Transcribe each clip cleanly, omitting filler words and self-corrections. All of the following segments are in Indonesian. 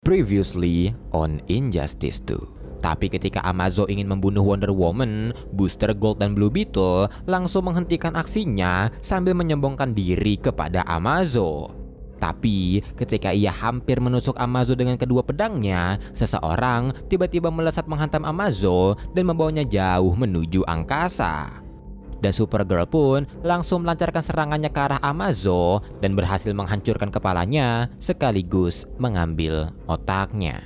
Previously on Injustice 2. Tapi ketika Amazo ingin membunuh Wonder Woman, Booster Gold dan Blue Beetle langsung menghentikan aksinya sambil menyombongkan diri kepada Amazo. Tapi ketika ia hampir menusuk Amazo dengan kedua pedangnya, seseorang tiba-tiba melesat menghantam Amazo dan membawanya jauh menuju angkasa. Dan Supergirl pun langsung melancarkan serangannya ke arah Amazo dan berhasil menghancurkan kepalanya sekaligus mengambil otaknya.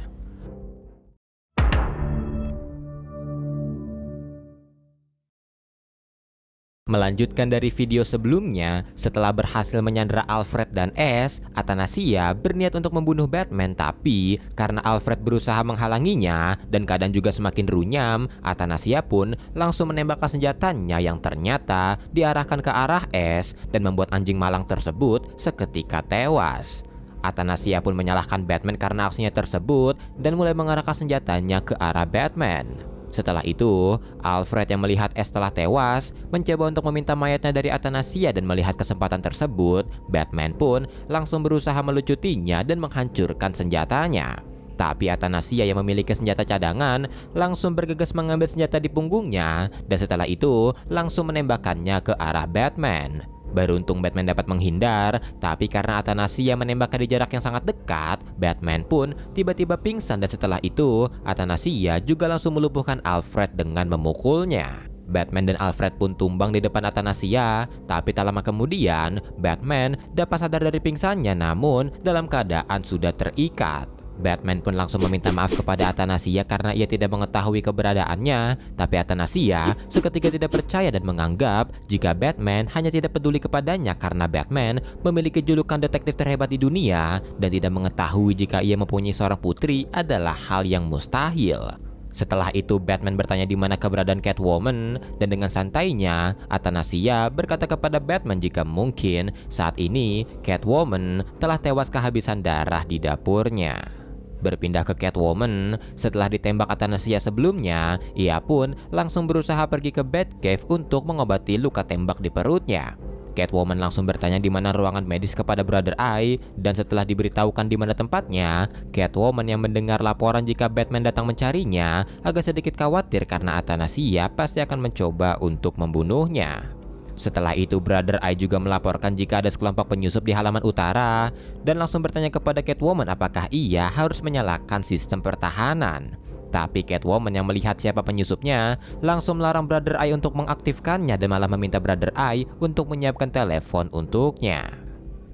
Melanjutkan dari video sebelumnya, setelah berhasil menyandera Alfred dan Ash, Athanasia berniat untuk membunuh Batman, tapi karena Alfred berusaha menghalanginya dan keadaan juga semakin runyam, Athanasia pun langsung menembakkan senjatanya yang ternyata diarahkan ke arah Ash dan membuat anjing malang tersebut seketika tewas. Athanasia pun menyalahkan Batman karena aksinya tersebut dan mulai mengarahkan senjatanya ke arah Batman. Setelah itu, Alfred yang melihat Ash telah tewas mencoba untuk meminta mayatnya dari Athanasia, dan melihat kesempatan tersebut, Batman pun langsung berusaha melucutinya dan menghancurkan senjatanya. Tapi Athanasia yang memiliki senjata cadangan langsung bergegas mengambil senjata di punggungnya dan setelah itu langsung menembakkannya ke arah Batman. Beruntung Batman dapat menghindar, tapi karena Athanasia menembakkan di jarak yang sangat dekat, Batman pun tiba-tiba pingsan dan setelah itu Athanasia juga langsung melumpuhkan Alfred dengan memukulnya. Batman dan Alfred pun tumbang di depan Athanasia, tapi tak lama kemudian Batman dapat sadar dari pingsannya namun dalam keadaan sudah terikat. Batman pun langsung meminta maaf kepada Athanasia karena ia tidak mengetahui keberadaannya, tapi Athanasia seketika tidak percaya dan menganggap jika Batman hanya tidak peduli kepadanya karena Batman memiliki julukan detektif terhebat di dunia dan tidak mengetahui jika ia mempunyai seorang putri adalah hal yang mustahil. Setelah itu Batman bertanya di mana keberadaan Catwoman dan dengan santainya Athanasia berkata kepada Batman jika mungkin saat ini Catwoman telah tewas kehabisan darah di dapurnya. Berpindah ke Catwoman, setelah ditembak Athanasia sebelumnya, ia pun langsung berusaha pergi ke Batcave untuk mengobati luka tembak di perutnya. Catwoman langsung bertanya di mana ruangan medis kepada Brother Eye, dan setelah diberitahukan di mana tempatnya, Catwoman yang mendengar laporan jika Batman datang mencarinya agak sedikit khawatir karena Athanasia pasti akan mencoba untuk membunuhnya. Setelah itu Brother Eye juga melaporkan jika ada sekelompok penyusup di halaman utara dan langsung bertanya kepada Catwoman apakah ia harus menyalakan sistem pertahanan. Tapi Catwoman yang melihat siapa penyusupnya langsung melarang Brother Eye untuk mengaktifkannya dan malah meminta Brother Eye untuk menyiapkan telepon untuknya.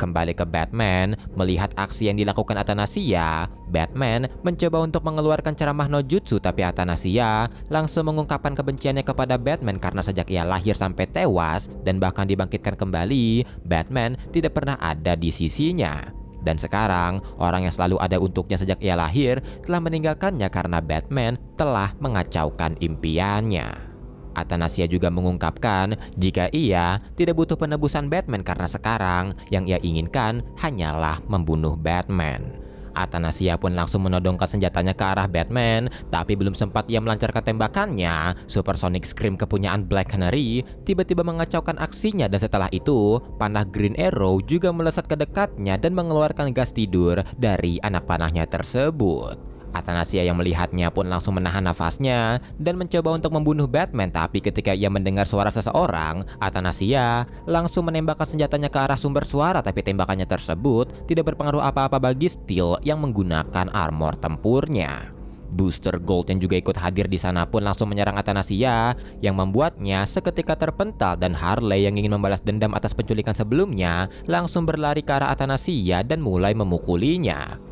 Kembali ke Batman, melihat aksi yang dilakukan Athanasia, Batman mencoba untuk mengeluarkan ceramah no jutsu, tapi Athanasia langsung mengungkapkan kebenciannya kepada Batman karena sejak ia lahir sampai tewas dan bahkan dibangkitkan kembali, Batman tidak pernah ada di sisinya. Dan sekarang, orang yang selalu ada untuknya sejak ia lahir telah meninggalkannya karena Batman telah mengacaukan impiannya. Athanasia juga mengungkapkan jika ia tidak butuh penebusan Batman karena sekarang yang ia inginkan hanyalah membunuh Batman. Athanasia pun langsung menodongkan senjatanya ke arah Batman, tapi belum sempat ia melancarkan tembakannya, Supersonic Scream kepunyaan Black Canary tiba-tiba mengacaukan aksinya dan setelah itu panah Green Arrow juga melesat ke dekatnya dan mengeluarkan gas tidur dari anak panahnya tersebut. Athanasia yang melihatnya pun langsung menahan nafasnya dan mencoba untuk membunuh Batman, tapi ketika ia mendengar suara seseorang, Athanasia langsung menembakkan senjatanya ke arah sumber suara, tapi tembakannya tersebut tidak berpengaruh apa-apa bagi Steel yang menggunakan armor tempurnya. Booster Gold yang juga ikut hadir di sana pun langsung menyerang Athanasia yang membuatnya seketika terpental, dan Harley yang ingin membalas dendam atas penculikan sebelumnya langsung berlari ke arah Athanasia dan mulai memukulinya.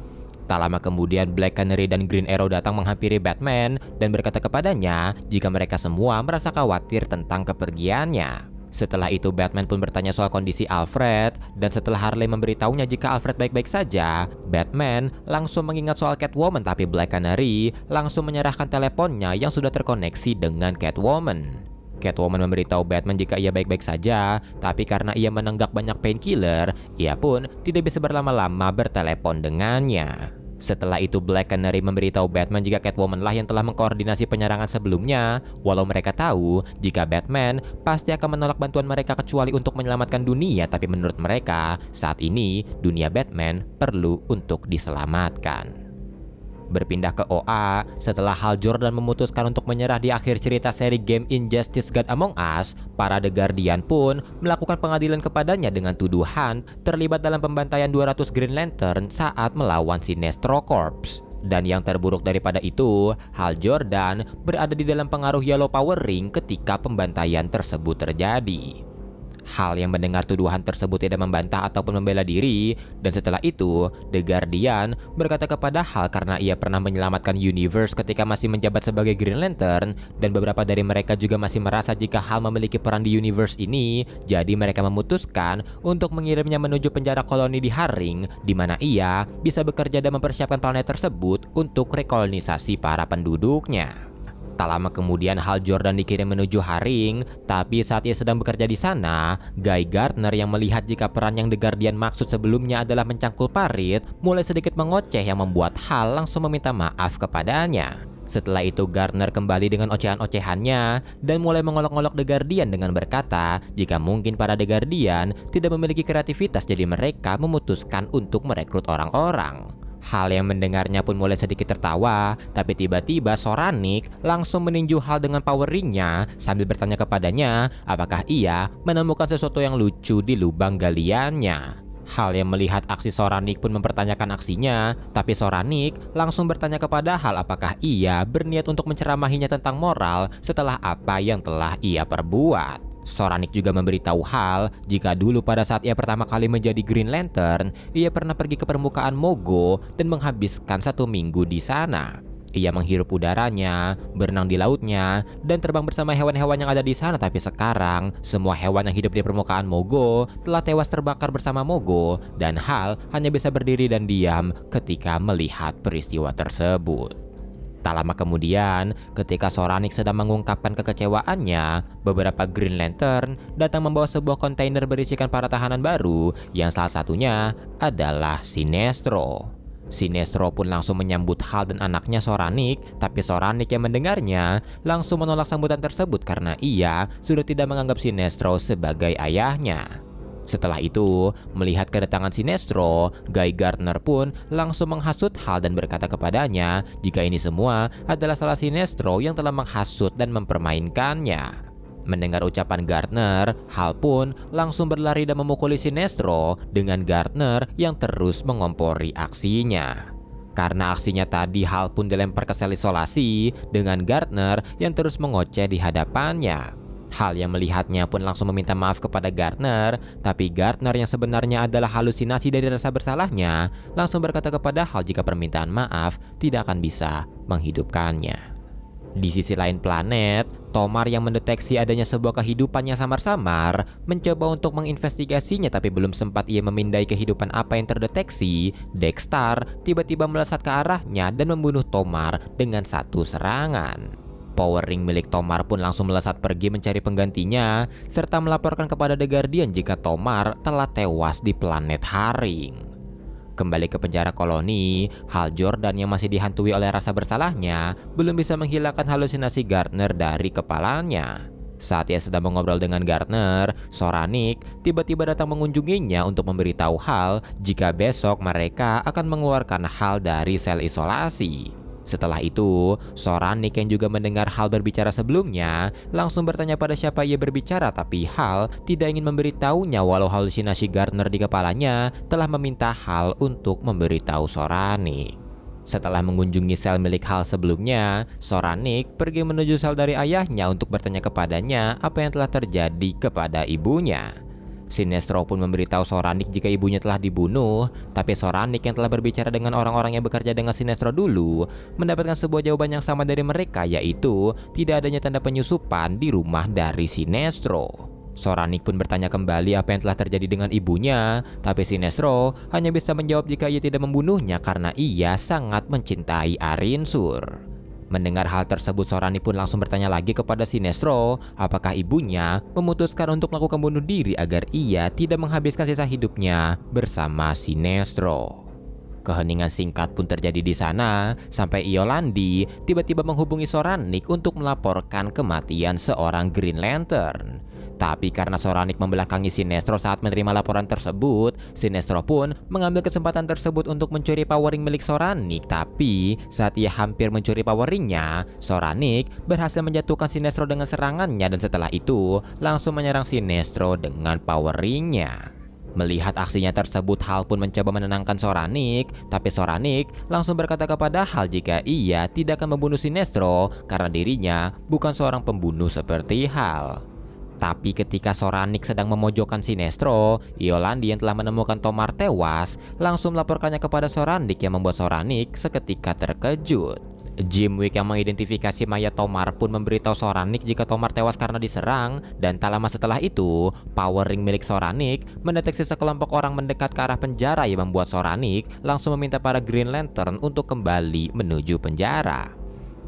Tak lama kemudian Black Canary dan Green Arrow datang menghampiri Batman dan berkata kepadanya jika mereka semua merasa khawatir tentang kepergiannya. Setelah itu Batman pun bertanya soal kondisi Alfred, dan setelah Harley memberitahunya jika Alfred baik-baik saja, Batman langsung mengingat soal Catwoman, tapi Black Canary langsung menyerahkan teleponnya yang sudah terkoneksi dengan Catwoman. Catwoman memberitahu Batman jika ia baik-baik saja, tapi karena ia menenggak banyak painkiller, ia pun tidak bisa berlama-lama bertelepon dengannya. Setelah itu Black Canary memberitahu Batman jika Catwoman lah yang telah mengkoordinasi penyerangan sebelumnya, walau mereka tahu jika Batman pasti akan menolak bantuan mereka kecuali untuk menyelamatkan dunia, tapi menurut mereka saat ini dunia Batman perlu untuk diselamatkan. Berpindah ke OA, setelah Hal Jordan memutuskan untuk menyerah di akhir cerita seri game Injustice God Among Us, para The Guardian pun melakukan pengadilan kepadanya dengan tuduhan terlibat dalam pembantaian 200 Green Lantern saat melawan Sinestro Corps. Dan yang terburuk daripada itu, Hal Jordan berada di dalam pengaruh Yellow Power Ring ketika pembantaian tersebut terjadi. Hal yang mendengar tuduhan tersebut tidak membantah ataupun membela diri, dan setelah itu, The Guardian berkata kepada Hal karena ia pernah menyelamatkan Universe ketika masih menjabat sebagai Green Lantern, dan beberapa dari mereka juga masih merasa jika Hal memiliki peran di Universe ini, jadi mereka memutuskan untuk mengirimnya menuju penjara koloni di Haring, di mana ia bisa bekerja dan mempersiapkan planet tersebut untuk rekolonisasi para penduduknya. Tak lama kemudian Hal Jordan dikirim menuju Haring, tapi saat ia sedang bekerja di sana, Guy Gardner yang melihat jika peran yang The Guardian maksud sebelumnya adalah mencangkul parit, mulai sedikit mengoceh yang membuat Hal langsung meminta maaf kepadanya. Setelah itu Gardner kembali dengan ocehan-ocehannya dan mulai mengolok-olok The Guardian dengan berkata jika mungkin para The Guardian tidak memiliki kreativitas jadi mereka memutuskan untuk merekrut orang-orang. Hal yang mendengarnya pun mulai sedikit tertawa, tapi tiba-tiba Soranik langsung meninju Hal dengan power ring-nya sambil bertanya kepadanya apakah ia menemukan sesuatu yang lucu di lubang galiannya. Hal yang melihat aksi Soranik pun mempertanyakan aksinya, tapi Soranik langsung bertanya kepada Hal apakah ia berniat untuk menceramahinya tentang moral setelah apa yang telah ia perbuat. Soranik juga memberitahu Hal jika dulu pada saat ia pertama kali menjadi Green Lantern, ia pernah pergi ke permukaan Mogo dan menghabiskan 1 minggu di sana. Ia menghirup udaranya, berenang di lautnya, dan terbang bersama hewan-hewan yang ada di sana. Tapi sekarang, semua hewan yang hidup di permukaan Mogo telah tewas terbakar bersama Mogo, dan Hal hanya bisa berdiri dan diam ketika melihat peristiwa tersebut. Tak lama kemudian, ketika Soranik sedang mengungkapkan kekecewaannya, beberapa Green Lantern datang membawa sebuah kontainer berisikan para tahanan baru, yang salah satunya adalah Sinestro. Sinestro pun langsung menyambut Hal dan anaknya Soranik, tapi Soranik yang mendengarnya langsung menolak sambutan tersebut karena ia sudah tidak menganggap Sinestro sebagai ayahnya. Setelah itu, melihat kedatangan Sinestro, Guy Gardner pun langsung menghasut Hal dan berkata kepadanya jika ini semua adalah salah Sinestro yang telah menghasut dan mempermainkannya. Mendengar ucapan Gardner, Hal pun langsung berlari dan memukuli Sinestro dengan Gardner yang terus mengompori aksinya. Karena aksinya tadi, Hal pun dilempar ke sel isolasi dengan Gardner yang terus mengoceh di hadapannya. Hal yang melihatnya pun langsung meminta maaf kepada Gardner, tapi Gardner yang sebenarnya adalah halusinasi dari rasa bersalahnya langsung berkata kepada Hal jika permintaan maaf tidak akan bisa menghidupkannya. Di sisi lain planet, Tomar yang mendeteksi adanya sebuah kehidupan yang samar-samar mencoba untuk menginvestigasinya, tapi belum sempat ia memindai kehidupan apa yang terdeteksi, Dexter tiba-tiba melesat ke arahnya dan membunuh Tomar dengan satu serangan. Power ring milik Tomar pun langsung melesat pergi mencari penggantinya, serta melaporkan kepada The Guardian jika Tomar telah tewas di planet Haring. Kembali ke penjara koloni, Hal Jordan yang masih dihantui oleh rasa bersalahnya belum bisa menghilangkan halusinasi Gardner dari kepalanya. Saat ia sedang mengobrol dengan Gardner, Soranik tiba-tiba datang mengunjunginya untuk memberitahu Hal jika besok mereka akan mengeluarkan Hal dari sel isolasi. Setelah itu, Soranik yang juga mendengar Hal berbicara sebelumnya langsung bertanya pada siapa ia berbicara, tapi Hal tidak ingin memberitahunya walau halusinasi Gardner di kepalanya telah meminta Hal untuk memberitahu Soranik. Setelah mengunjungi sel milik Hal sebelumnya, Soranik pergi menuju sel dari ayahnya untuk bertanya kepadanya apa yang telah terjadi kepada ibunya. Sinestro pun memberitahu Soranik jika ibunya telah dibunuh, tapi Soranik yang telah berbicara dengan orang-orang yang bekerja dengan Sinestro dulu mendapatkan sebuah jawaban yang sama dari mereka, yaitu tidak adanya tanda penyusupan di rumah dari Sinestro. Soranik pun bertanya kembali apa yang telah terjadi dengan ibunya, tapi Sinestro hanya bisa menjawab jika ia tidak membunuhnya karena ia sangat mencintai Arinsur. Mendengar hal tersebut, Soranik pun langsung bertanya lagi kepada Sinestro apakah ibunya memutuskan untuk melakukan bunuh diri agar ia tidak menghabiskan sisa hidupnya bersama Sinestro. Keheningan singkat pun terjadi di sana sampai Yolandi tiba-tiba menghubungi Soranik untuk melaporkan kematian seorang Green Lantern. Tapi karena Soranik membelakangi Sinestro saat menerima laporan tersebut, Sinestro pun mengambil kesempatan tersebut untuk mencuri power ring milik Soranik. Tapi saat ia hampir mencuri power ringnya, Soranik berhasil menjatuhkan Sinestro dengan serangannya dan setelah itu langsung menyerang Sinestro dengan power ringnya. Melihat aksinya tersebut, Hal pun mencoba menenangkan Soranik, tapi Soranik langsung berkata kepada Hal jika ia tidak akan membunuh Sinestro karena dirinya bukan seorang pembunuh seperti Hal. Tapi ketika Soranik sedang memojokkan Sinestro, Yolandi yang telah menemukan Tomar tewas langsung melaporkannya kepada Soranik yang membuat Soranik seketika terkejut. Jimwick yang mengidentifikasi mayat Tomar pun memberitahu Soranik jika Tomar tewas karena diserang, dan tak lama setelah itu, power ring milik Soranik mendeteksi sekelompok orang mendekat ke arah penjara yang membuat Soranik langsung meminta para Green Lantern untuk kembali menuju penjara.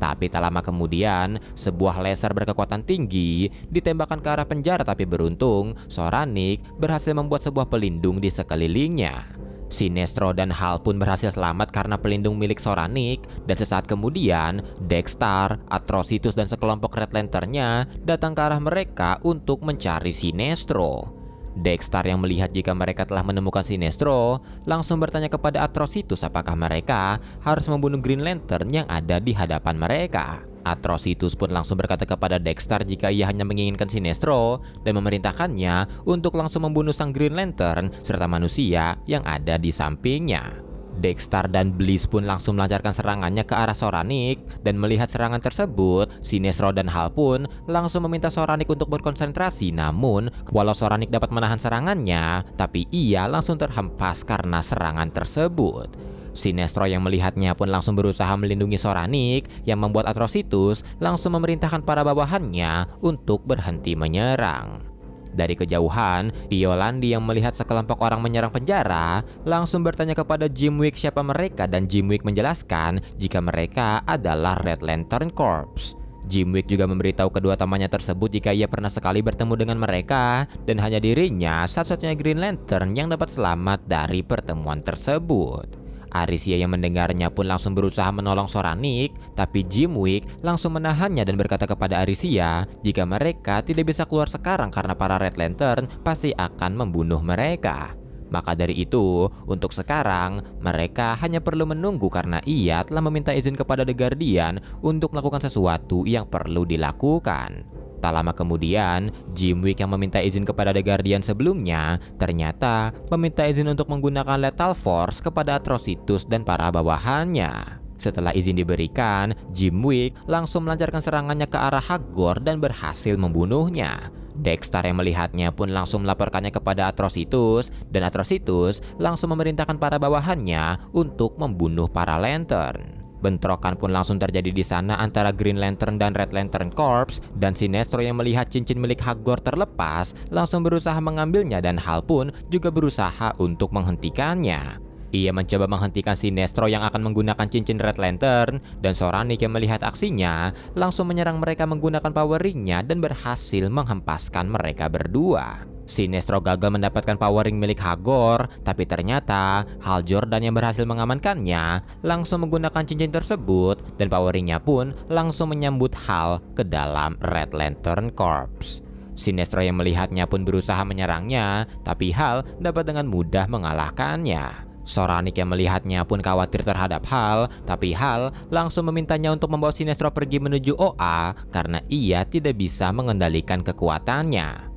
Tapi tak lama kemudian, sebuah laser berkekuatan tinggi ditembakkan ke arah penjara, tapi beruntung Soranik berhasil membuat sebuah pelindung di sekelilingnya. Sinestro dan Hal pun berhasil selamat karena pelindung milik Soranik, dan sesaat kemudian Deathstar, Atrocitus dan sekelompok Red Lantern-nya datang ke arah mereka untuk mencari Sinestro. Deathstar yang melihat jika mereka telah menemukan Sinestro langsung bertanya kepada Atrocitus apakah mereka harus membunuh Green Lantern yang ada di hadapan mereka. Atrocitus pun langsung berkata kepada Deathstar jika ia hanya menginginkan Sinestro dan memerintahkannya untuk langsung membunuh sang Green Lantern serta manusia yang ada di sampingnya. Deathstar dan Bliss pun langsung melancarkan serangannya ke arah Soranik, dan melihat serangan tersebut, Sinestro dan Hal pun langsung meminta Soranik untuk berkonsentrasi. Namun, walau Soranik dapat menahan serangannya, tapi ia langsung terhempas karena serangan tersebut. Sinestro yang melihatnya pun langsung berusaha melindungi Soranik, yang membuat Atrocitus langsung memerintahkan para bawahannya untuk berhenti menyerang. Dari kejauhan, Yolandi yang melihat sekelompok orang menyerang penjara langsung bertanya kepada Jimwick siapa mereka, dan Jimwick menjelaskan jika mereka adalah Red Lantern Corps. Jimwick juga memberitahu kedua temannya tersebut jika ia pernah sekali bertemu dengan mereka dan hanya dirinya satu-satunya Green Lantern yang dapat selamat dari pertemuan tersebut. Arisia yang mendengarnya pun langsung berusaha menolong Soranik, tapi Jimwick langsung menahannya dan berkata kepada Arisia jika mereka tidak bisa keluar sekarang karena para Red Lantern pasti akan membunuh mereka. Maka dari itu, untuk sekarang mereka hanya perlu menunggu karena ia telah meminta izin kepada The Guardian untuk melakukan sesuatu yang perlu dilakukan. Tak lama kemudian, Jimwick yang meminta izin kepada The Guardian sebelumnya ternyata meminta izin untuk menggunakan Lethal Force kepada Atrocitus dan para bawahannya. Setelah izin diberikan, Jimwick langsung melancarkan serangannya ke arah Hagor dan berhasil membunuhnya. Deathstar yang melihatnya pun langsung melaporkannya kepada Atrocitus, dan Atrocitus langsung memerintahkan para bawahannya untuk membunuh para Lantern. Bentrokan pun langsung terjadi di sana antara Green Lantern dan Red Lantern Corps, dan Sinestro yang melihat cincin milik Hagor terlepas langsung berusaha mengambilnya, dan Hal pun juga berusaha untuk menghentikannya. Ia mencoba menghentikan Sinestro yang akan menggunakan cincin Red Lantern, dan Soranik yang melihat aksinya langsung menyerang mereka menggunakan power ring-nya dan berhasil menghempaskan mereka berdua. Sinestro gagal mendapatkan power ring milik Hagor, tapi ternyata Hal Jordan yang berhasil mengamankannya langsung menggunakan cincin tersebut, dan power ringnya pun langsung menyambut Hal ke dalam Red Lantern Corps. Sinestro yang melihatnya pun berusaha menyerangnya, tapi Hal dapat dengan mudah mengalahkannya. Soranik yang melihatnya pun khawatir terhadap Hal, tapi Hal langsung memintanya untuk membawa Sinestro pergi menuju OA karena ia tidak bisa mengendalikan kekuatannya.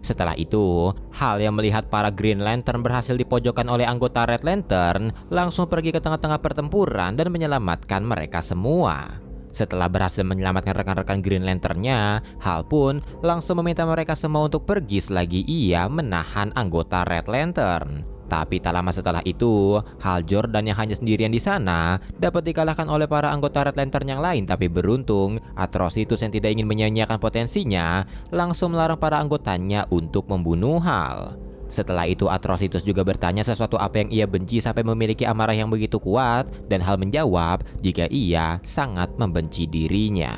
Setelah itu, Hal yang melihat para Green Lantern berhasil dipojokkan oleh anggota Red Lantern langsung pergi ke tengah-tengah pertempuran dan menyelamatkan mereka semua. Setelah berhasil menyelamatkan rekan-rekan Green Lantern-nya, Hal pun langsung meminta mereka semua untuk pergi selagi ia menahan anggota Red Lantern. Tapi tak lama setelah itu, Hal Jordan yang hanya sendirian di sana dapat dikalahkan oleh para anggota Red Lantern yang lain, tapi beruntung Atrocitus yang tidak ingin menyia-nyiakan potensinya langsung melarang para anggotanya untuk membunuh Hal. Setelah itu Atrocitus juga bertanya sesuatu apa yang ia benci sampai memiliki amarah yang begitu kuat, dan Hal menjawab jika ia sangat membenci dirinya.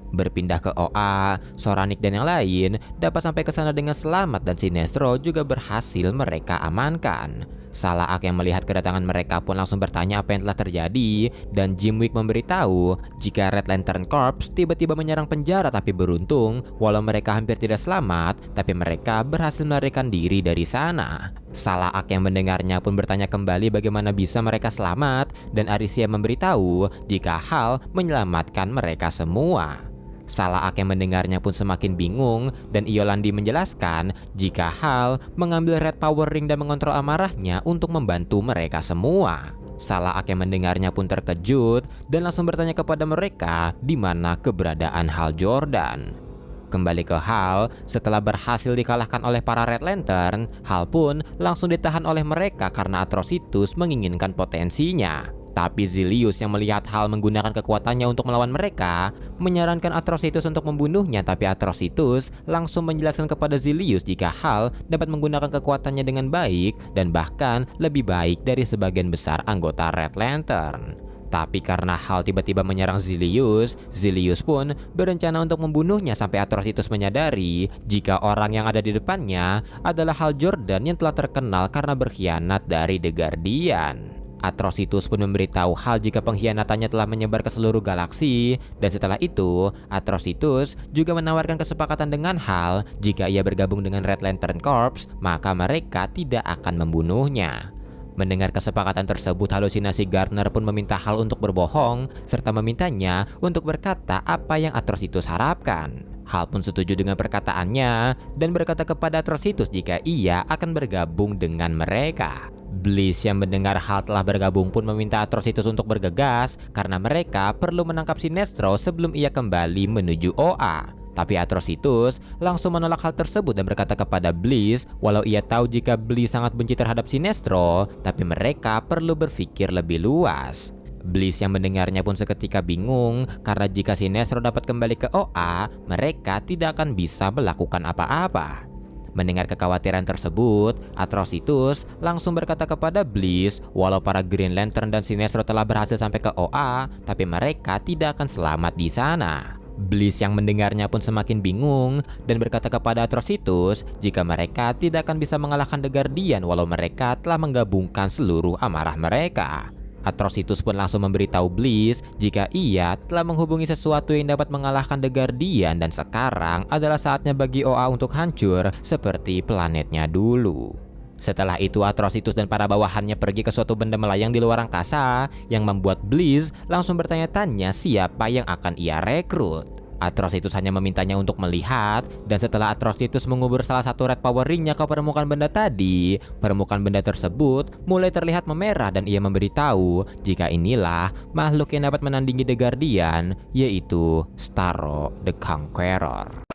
Berpindah ke OA, Soranik dan yang lain dapat sampai ke sana dengan selamat, dan Sinestro juga berhasil mereka amankan. Salaak yang melihat kedatangan mereka pun langsung bertanya apa yang telah terjadi, dan Jimwick memberitahu jika Red Lantern Corps tiba-tiba menyerang penjara, tapi beruntung walau mereka hampir tidak selamat, tapi mereka berhasil melarikan diri dari sana. Salaak yang mendengarnya pun bertanya kembali bagaimana bisa mereka selamat, dan Arisia memberitahu jika Hal menyelamatkan mereka semua. Salaak yang mendengarnya pun semakin bingung, dan Yolandi menjelaskan jika Hal mengambil Red Power Ring dan mengontrol amarahnya untuk membantu mereka semua. Salaak yang mendengarnya pun terkejut dan langsung bertanya kepada mereka di mana keberadaan Hal Jordan. Kembali ke Hal, setelah berhasil dikalahkan oleh para Red Lantern, Hal pun langsung ditahan oleh mereka karena Atrocitus menginginkan potensinya. Tapi Zilius yang melihat Hal menggunakan kekuatannya untuk melawan mereka, menyarankan Atrocitus untuk membunuhnya, tapi Atrocitus langsung menjelaskan kepada Zilius jika Hal dapat menggunakan kekuatannya dengan baik dan bahkan lebih baik dari sebagian besar anggota Red Lantern. Tapi karena Hal tiba-tiba menyerang Zilius, Zilius pun berencana untuk membunuhnya sampai Atrocitus menyadari jika orang yang ada di depannya adalah Hal Jordan yang telah terkenal karena berkhianat dari The Guardian. Atrocitus pun memberitahu Hal jika pengkhianatannya telah menyebar ke seluruh galaksi, dan setelah itu Atrocitus juga menawarkan kesepakatan dengan Hal jika ia bergabung dengan Red Lantern Corps, maka mereka tidak akan membunuhnya. Mendengar kesepakatan tersebut, halusinasi Gardner pun meminta Hal untuk berbohong serta memintanya untuk berkata apa yang Atrocitus harapkan. Hal pun setuju dengan perkataannya dan berkata kepada Atrocitus jika ia akan bergabung dengan mereka. Bliss yang mendengar Hal telah bergabung pun meminta Atrocitus untuk bergegas karena mereka perlu menangkap Sinestro sebelum ia kembali menuju OA. Tapi Atrocitus langsung menolak hal tersebut dan berkata kepada Bliss walau ia tahu jika Bliss sangat benci terhadap Sinestro, tapi mereka perlu berpikir lebih luas. Bliss yang mendengarnya pun seketika bingung karena jika Sinestro dapat kembali ke OA, mereka tidak akan bisa melakukan apa-apa. Mendengar kekhawatiran tersebut, Atrocitus langsung berkata kepada Bliss walau para Green Lantern dan Sinestro telah berhasil sampai ke OA, tapi mereka tidak akan selamat di sana. Bliss yang mendengarnya pun semakin bingung dan berkata kepada Atrocitus jika mereka tidak akan bisa mengalahkan The Guardian walau mereka telah menggabungkan seluruh amarah mereka. Atrocitus pun langsung memberitahu Bliss jika ia telah menghubungi sesuatu yang dapat mengalahkan The Guardian dan sekarang adalah saatnya bagi OA untuk hancur seperti planetnya dulu. Setelah itu Atrocitus dan para bawahannya pergi ke suatu benda melayang di luar angkasa yang membuat Bliss langsung bertanya-tanya siapa yang akan ia rekrut. Atrocitus hanya memintanya untuk melihat, dan setelah Atrocitus mengubur salah satu Red Power Ring-nya ke permukaan benda tadi, permukaan benda tersebut mulai terlihat memerah dan ia memberitahu jika inilah makhluk yang dapat menandingi The Guardian, yaitu Starro the Conqueror.